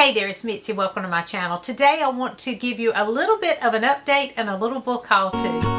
Hey there, it's Mitzi. Welcome to my channel. Today I want to give you a little bit of an update and a little book how-to.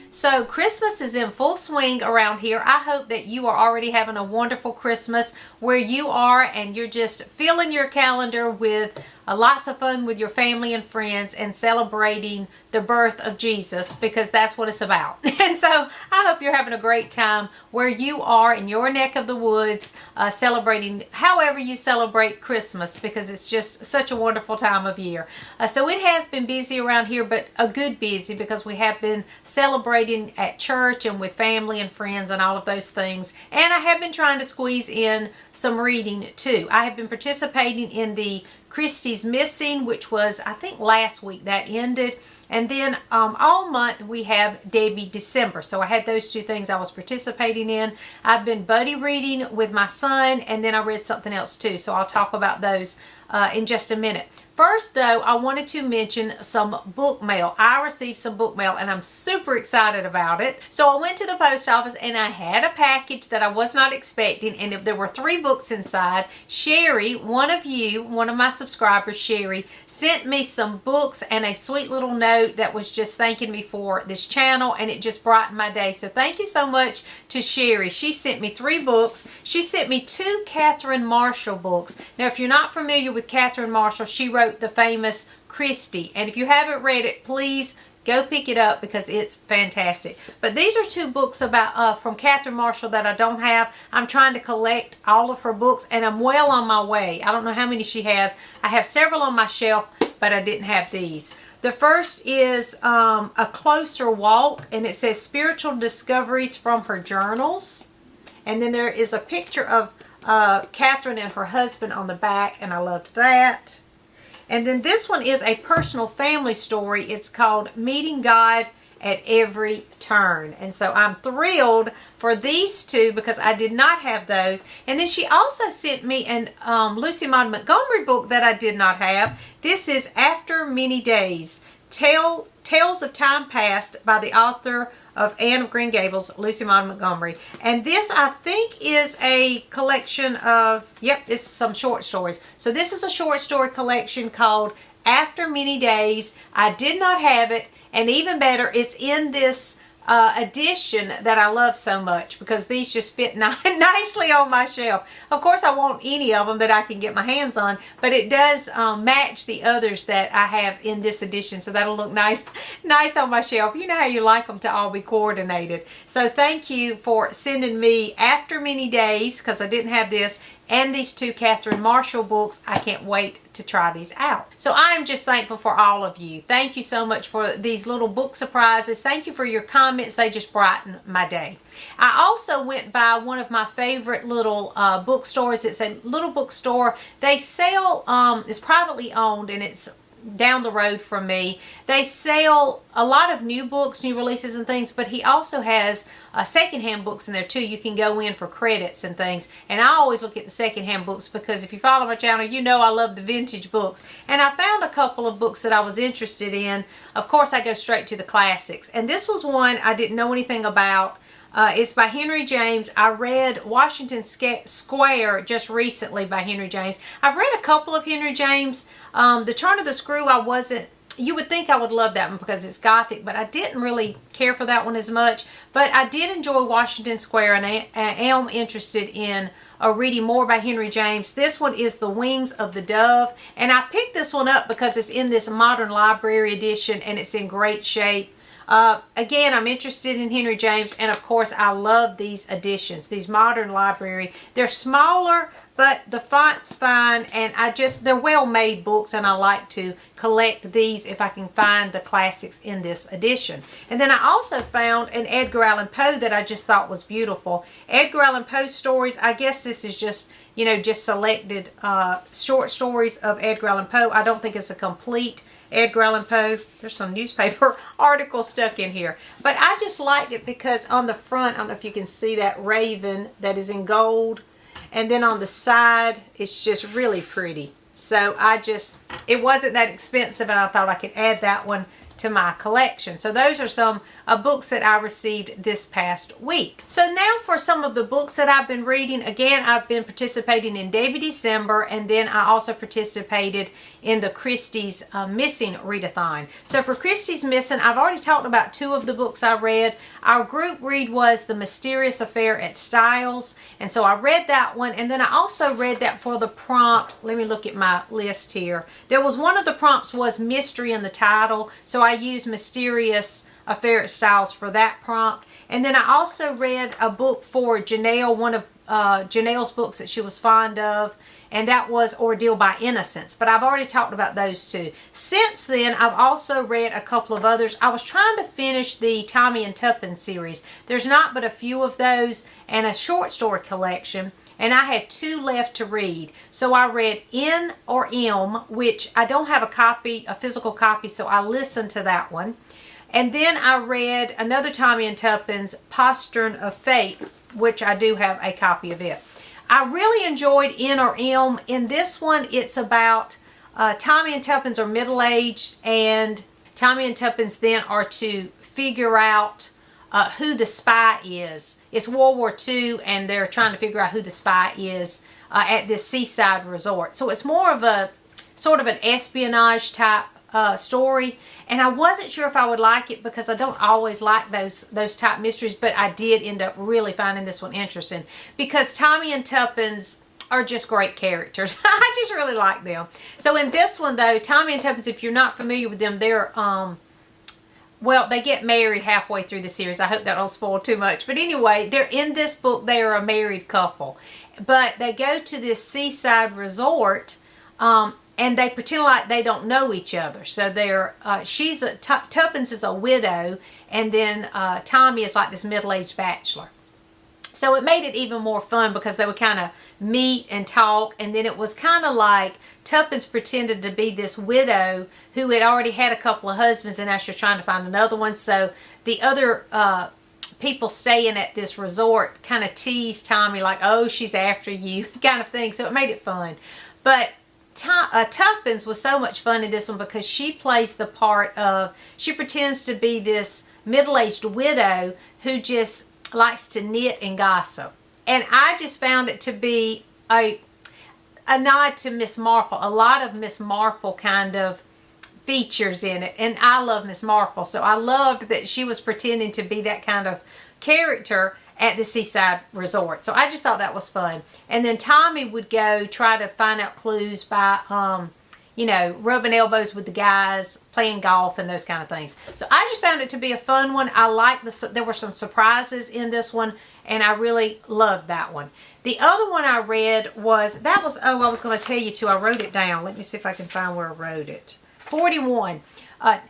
So Christmas is in full swing around here. I hope that you are already having a wonderful Christmas where you are and you're just filling your calendar with lots of fun with your family and friends and celebrating the birth of Jesus, because that's what it's about. And so I hope you're having a great time where you are in your neck of the woods, celebrating however you celebrate Christmas, because it's just such a wonderful time of year. So it has been busy around here, but a good busy, because we have been celebrating at church and with family and friends and all of those things. And I have been trying to squeeze in some reading too. I have been participating in the Christie's Missing, which was, I think, last week that ended. And then all month we have Debbie December. So I had those two things I was participating in. I've been buddy reading with my son, and then I read something else too. So I'll talk about those in just a minute. First, though, I wanted to mention some book mail. I received some book mail, and I'm super excited about it. So I went to the post office, and I had a package that I was not expecting, and there were 3 books inside. Sherry, one of my subscribers, Sherry, sent me some books and a sweet little note that was just thanking me for this channel, and it just brightened my day. So thank you so much to Sherry. She sent me 3 books. She sent me 2 Catherine Marshall books. Now, if you're not familiar with Catherine Marshall, she wrote the famous Christie, and if you haven't read it, please go pick it up because it's fantastic. But these are 2 books about from Catherine Marshall that I don't have. I'm trying to collect all of her books, and I'm well on my way. I don't know how many she has. I have several on my shelf, but I didn't have these. The first is A Closer Walk, and it says Spiritual Discoveries from Her Journals. And then there is a picture of Catherine and her husband on the back, and I loved that. And then this one is a personal family story. It's called Meeting God at Every Turn. And so I'm thrilled for these 2 because I did not have those. And then she also sent me an Lucy Maud Montgomery book that I did not have. This is After Many Days, Tales of Time Past, by the author of Anne of Green Gables, Lucy Maud Montgomery. And this, I think, is a collection of, it's some short stories. So this is a short story collection called After Many Days. I did not have it, and even better, it's in this edition that I love so much, because these just fit nicely on my shelf. Of course, I want any of them that I can get my hands on, but it does match the others that I have in this edition, so that'll look nice on my shelf. You know how you like them to all be coordinated. So thank you for sending me After Many Days, because I didn't have this, and these 2 Catherine Marshall books. I can't wait to try these out. So I am just thankful for all of you. Thank you so much for these little book surprises. Thank you for your comments. They just brighten my day. I also went by one of my favorite little bookstores. It's a little bookstore. They sell, it's privately owned, and it's down the road from me. They sell a lot of new books, new releases and things, but he also has secondhand books in there too. You can go in for credits and things, and I always look at the secondhand books because if you follow my channel, you know I love the vintage books. And I found a couple of books that I was interested in. Of course, I go straight to the classics, and this was one I didn't know anything about. It's by Henry James. I read Washington Square just recently by Henry James. I've read a couple of Henry James. The Turn of the Screw, you would think I would love that one because it's Gothic, but I didn't really care for that one as much. But I did enjoy Washington Square, and I am interested in reading more by Henry James. This one is The Wings of the Dove, and I picked this one up because it's in this modern library edition, and it's in great shape. Again, I'm interested in Henry James, and of course I love these editions, these modern library. They're smaller, but the font's fine, and they're well-made books, and I like to collect these if I can find the classics in this edition. And then I also found an Edgar Allan Poe that I just thought was beautiful. Edgar Allan Poe stories, I guess this is just selected short stories of Edgar Allan Poe. I don't think it's a complete Edgar Allan Poe. There's some newspaper articles stuck in here. But I just liked it because on the front, I don't know if you can see that raven that is in gold. And then on the side, it's just really pretty. So it wasn't that expensive, and I thought I could add that one to my collection. So those are some books that I received this past week. So now for some of the books that I've been reading. Again, I've been participating in Debbie December, and then I also participated in the Christie's Missing Readathon. So for Christie's Missing, I've already talked about two of the books I read. Our group read was The Mysterious Affair at Styles, and so I read that one, and then I also read that for the prompt. Let me look at my list here. There was one of the prompts was mystery in the title, so I used Mysterious Affair at Styles for that prompt. And then I also read a book for Janelle, one of Janelle's books that she was fond of, and that was Ordeal by Innocence. But I've already talked about those two. Since then, I've also read a couple of others. I was trying to finish the Tommy and Tuppence series. There's not but a few of those and a short story collection, and I had two left to read. So I read N or M, which I don't have a physical copy, so I listened to that one. And then I read another Tommy and Tuppence, Postern of Fate, which I do have a copy of it. I really enjoyed N or M. In this one, it's about Tommy and Tuppence are middle-aged, and Tommy and Tuppence then are to figure out who the spy is. It's World War II, and they're trying to figure out who the spy is at this seaside resort. So it's more of a sort of an espionage type story, and I wasn't sure if I would like it because I don't always like those type mysteries, but I did end up really finding this one interesting because Tommy and Tuppence are just great characters. I just really like them. So in this one though, Tommy and Tuppence, if you're not familiar with them, they're well, they get married halfway through the series. I hope that don't spoil too much. But anyway, they're in this book, they are a married couple. But they go to this seaside resort, and they pretend like they don't know each other. So they're Tuppence is a widow, and then Tommy is like this middle-aged bachelor. So it made it even more fun because they would kind of meet and talk, and then it was kind of like Tuppence pretended to be this widow who had already had a couple of husbands, and now she's trying to find another one. So the other people staying at this resort kind of teased Tommy like, oh, she's after you, kind of thing. So it made it fun. But Tuppence was so much fun in this one because she plays the part of, she pretends to be this middle-aged widow who just likes to knit and gossip. And I just found it to be a nod to Miss Marple. A lot of Miss Marple kind of features in it. And I love Miss Marple. So I loved that she was pretending to be that kind of character at the seaside resort. So I just thought that was fun. And then Tommy would go try to find out clues by, rubbing elbows with the guys, playing golf, and those kind of things. So I just found it to be a fun one. I liked there were some surprises in this one, and I really loved that one. The other one I read was, I was going to tell you too. I wrote it down. Let me see if I can find where I wrote it. 41.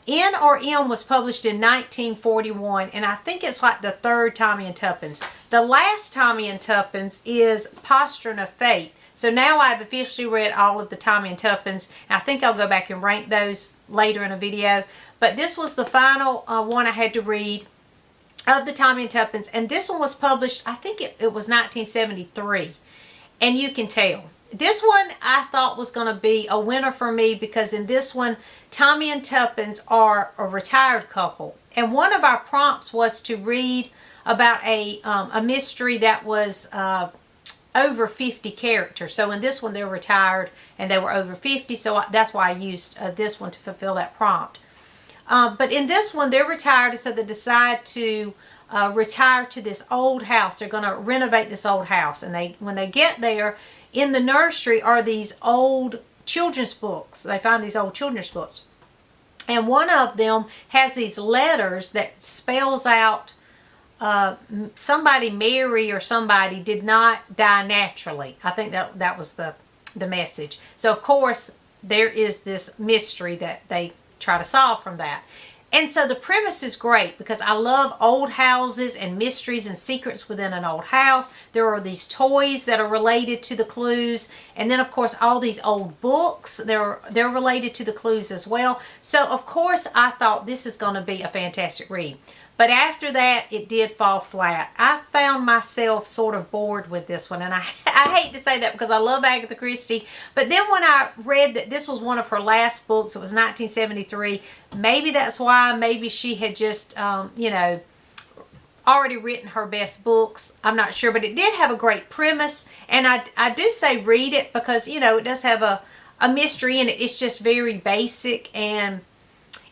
N or M was published in 1941, and I think it's like the third Tommy and Tuppence. The last Tommy and Tuppence is Postern of Fate. So now I've officially read all of the Tommy and Tuppence, and I think I'll go back and rank those later in a video. But this was the final one I had to read of the Tommy and Tuppence, and this one was published, I think it was 1973, and you can tell. This one I thought was going to be a winner for me because in this one, Tommy and Tuppence are a retired couple. And one of our prompts was to read about a mystery that was over 50 characters. So in this one, they're retired and they were over 50. So that's why I used this one to fulfill that prompt. But in this one, they're retired, so they decide to retire to this old house. They're going to renovate this old house. And when they get there, in the nursery are these old children's books. They find these old children's books. And one of them has these letters that spells out somebody, Mary or somebody, did not die naturally. I think that was the message. So, of course, there is this mystery that they try to solve from that. And so the premise is great because I love old houses and mysteries and secrets within an old house. There are these toys that are related to the clues. And then, of course, all these old books, they're related to the clues as well. So, of course, I thought this is going to be a fantastic read. But after that, it did fall flat. I found myself sort of bored with this one. And I hate to say that because I love Agatha Christie. But then when I read that this was one of her last books, it was 1973, maybe that's why. Maybe she had just, already written her best books. I'm not sure. But it did have a great premise. And I do say read it because, it does have a mystery in it. It's just very basic and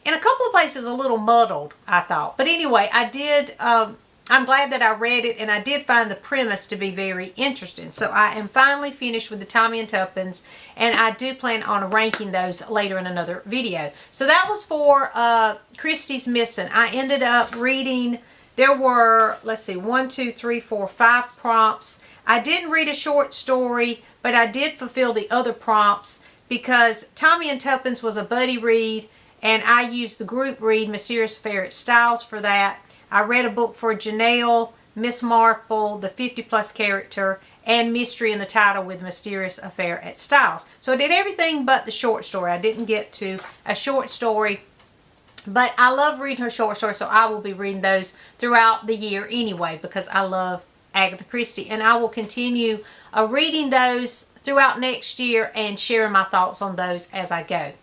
in a couple of places a little muddled, I thought. But anyway, I'm glad that I read it, and I did find the premise to be very interesting. So I am finally finished with the Tommy and Tuppence, and I do plan on ranking those later in another video. So that was for Christie's Missing. I ended up reading, there were, let's see, 5 prompts. I didn't read a short story, but I did fulfill the other prompts because Tommy and Tuppence was a buddy read, and I used the group read Mysterious Affair at Styles for that. I read a book for Janelle, Miss Marple, the 50-plus character, and Mystery in the Title with Mysterious Affair at Styles. So I did everything but the short story. I didn't get to a short story, but I love reading her short stories, so I will be reading those throughout the year anyway because I love Agatha Christie. And I will continue reading those throughout next year and sharing my thoughts on those as I go.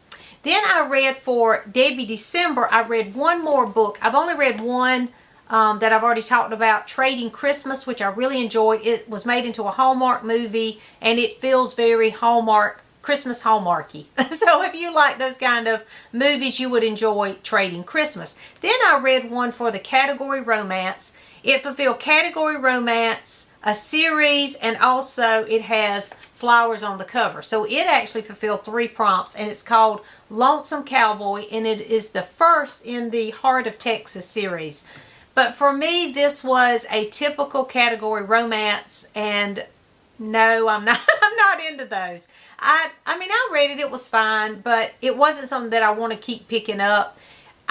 Then I read for Debbie December, I read one more book. I've only read one that I've already talked about, Trading Christmas, which I really enjoyed. It was made into a Hallmark movie, and it feels very Hallmark, Christmas Hallmarky. So if you like those kind of movies, you would enjoy Trading Christmas. Then I read one for the category romance. It fulfilled category romance, a series, and also it has flowers on the cover. So it actually fulfilled 3 prompts, and it's called Lonesome Cowboy, and it is the first in the Heart of Texas series. But for me, this was a typical category romance, and no, I'm not into those. I mean, I read it, it was fine, but it wasn't something that I want to keep picking up.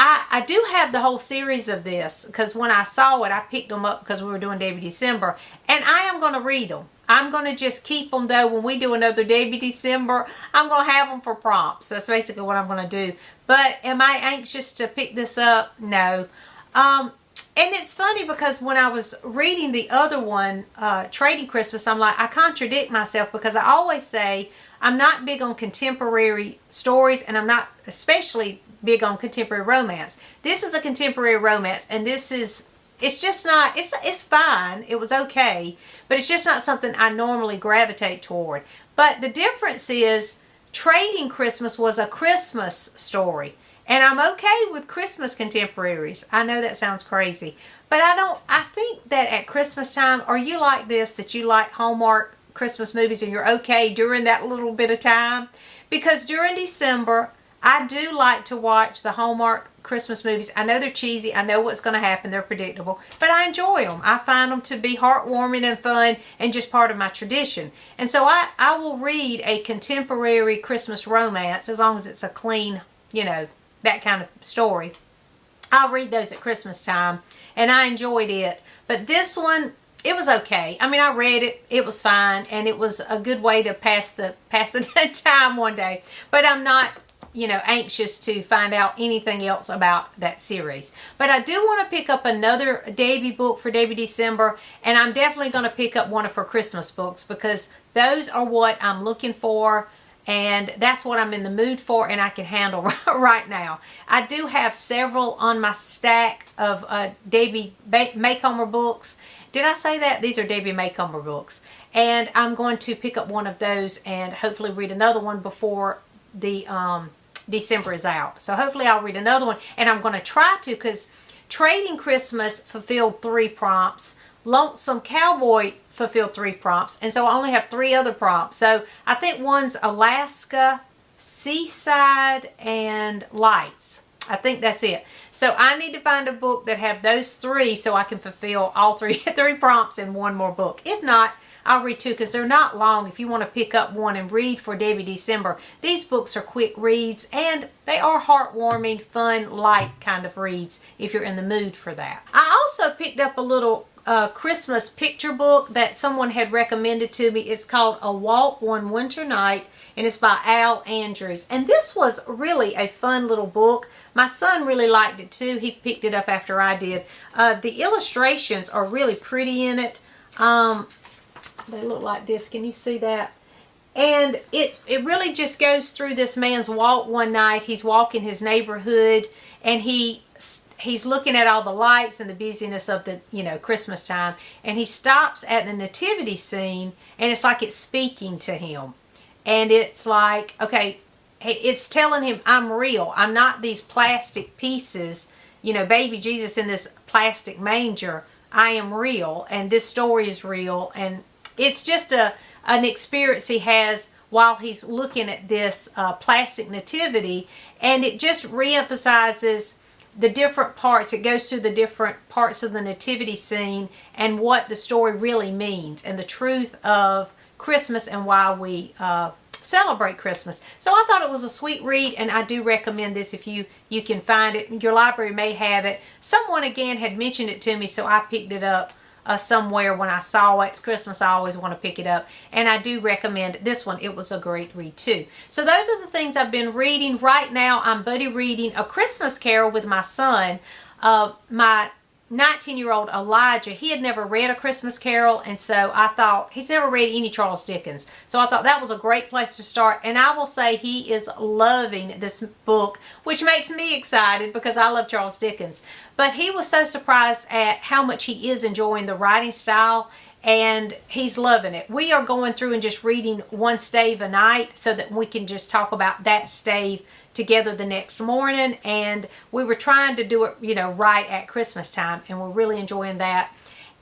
I do have the whole series of this because when I saw it, I picked them up because we were doing Debbie December, and I am going to read them. I'm going to just keep them, though. When we do another Debbie December, I'm going to have them for prompts. That's basically what I'm going to do. But am I anxious to pick this up? No. And it's funny because when I was reading the other one, Trading Christmas, I'm like, I contradict myself because I always say I'm not big on contemporary stories, and I'm not especially big on contemporary romance. This is a contemporary romance, and it's just not, it's fine. It was okay, but it's just not something I normally gravitate toward. But the difference is Trading Christmas was a Christmas story, and I'm okay with Christmas contemporaries. I know that sounds crazy, but I think that at Christmas time, are you like this, that you like Hallmark Christmas movies and you're okay during that little bit of time? Because during December, I do like to watch the Hallmark Christmas movies. I know they're cheesy. I know what's going to happen. They're predictable. But I enjoy them. I find them to be heartwarming and fun and just part of my tradition. And so I will read a contemporary Christmas romance as long as it's a clean, that kind of story. I'll read those at Christmas time. And I enjoyed it. But this one, it was okay. I mean, I read it. It was fine. And it was a good way to pass the time one day. But I'm not anxious to find out anything else about that series. But I do want to pick up another Debbie book for Debbie December, and I'm definitely going to pick up one of her Christmas books because those are what I'm looking for, and that's what I'm in the mood for and I can handle right now. I do have several on my stack of Debbie Macomber books. Did I say that? These are Debbie Macomber books. And I'm going to pick up one of those and hopefully read another one before the December is out. So hopefully I'll read another one, and I'm going to try to, because Trading Christmas fulfilled 3 prompts, Lonesome Cowboy fulfilled 3 prompts, and so I only have 3 other prompts. So I think one's Alaska, Seaside, and Lights. I think that's it. So I need to find a book that have those 3 so I can fulfill all 3 prompts in one more book. If not, I'll read 2 because they're not long if you want to pick up one and read for Debbie December. These books are quick reads, and they are heartwarming, fun, light kind of reads if you're in the mood for that. I also picked up a little Christmas picture book that someone had recommended to me. It's called A Walk One Winter Night, and it's by Al Andrews. And this was really a fun little book. My son really liked it too. He picked it up after I did. The illustrations are really pretty in it. They look like this. Can you see that? And it really just goes through this man's walk one night. He's walking his neighborhood, and he's looking at all the lights and the busyness of the, Christmas time. And he stops at the nativity scene, and it's like it's speaking to him. And it's like, okay, it's telling him, I'm real. I'm not these plastic pieces, baby Jesus in this plastic manger. I am real, and this story is real. And it's just an experience he has while he's looking at this plastic nativity, and it just reemphasizes the different parts. It goes through the different parts of the nativity scene and what the story really means and the truth of Christmas and why we celebrate Christmas. So I thought it was a sweet read, and I do recommend this if you can find it. Your library may have it. Someone again had mentioned it to me, so I picked it up somewhere when I saw it. It's Christmas, I always want to pick it up, and I do recommend this one. It was a great read too. So those are the things I've been reading. Right now I'm buddy reading A Christmas Carol with my son. My 19-year-old Elijah, he had never read A Christmas Carol, and so I thought, he's never read any Charles Dickens, so I thought that was a great place to start. And I will say he is loving this book, which makes me excited because I love Charles Dickens. But he was so surprised at how much he is enjoying the writing style, and he's loving it. We are going through and just reading one stave a night so that we can just talk about that stave together the next morning. And we were trying to do it, right at Christmas time, and we're really enjoying that.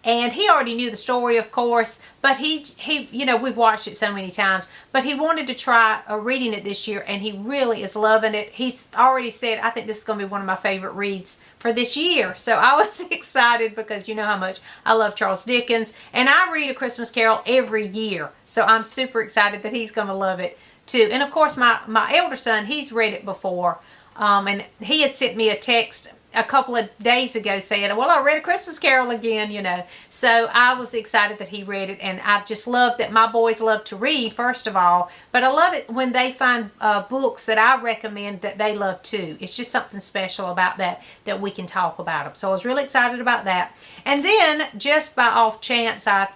And he already knew the story, of course, but he we've watched it so many times, but he wanted to try reading it this year, and he really is loving it. He's already said, I think this is going to be one of my favorite reads for this year. So I was excited because you know how much I love Charles Dickens, and I read A Christmas Carol every year. So I'm super excited that he's going to love it too. And of course, my elder son, he's read it before, and he had sent me a text a couple of days ago saying, well, I read A Christmas Carol again, So I was excited that he read it, and I just love that my boys love to read, first of all, but I love it when they find books that I recommend that they love too. It's just something special about that we can talk about them. So I was really excited about that. And then, just by off chance, I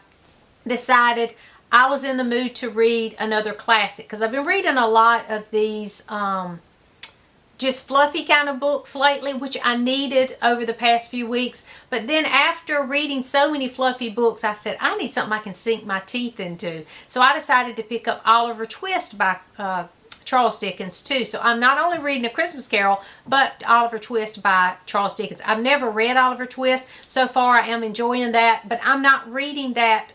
decided I was in the mood to read another classic, because I've been reading a lot of these just fluffy kind of books lately, which I needed over the past few weeks. But then after reading so many fluffy books, I said, I need something I can sink my teeth into. So I decided to pick up Oliver Twist by Charles Dickens too. So I'm not only reading A Christmas Carol, but Oliver Twist by Charles Dickens. I've never read Oliver Twist. So far I am enjoying that, but I'm not reading that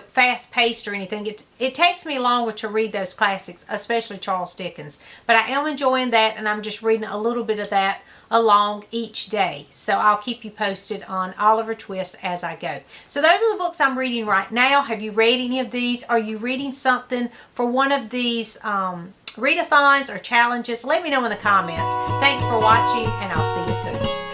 fast-paced or anything. It takes me longer to read those classics, especially Charles Dickens. But I am enjoying that, and I'm just reading a little bit of that along each day. So I'll keep you posted on Oliver Twist as I go. So those are the books I'm reading right now. Have you read any of these? Are you reading something for one of these readathons or challenges? Let me know in the comments. Thanks for watching, and I'll see you soon.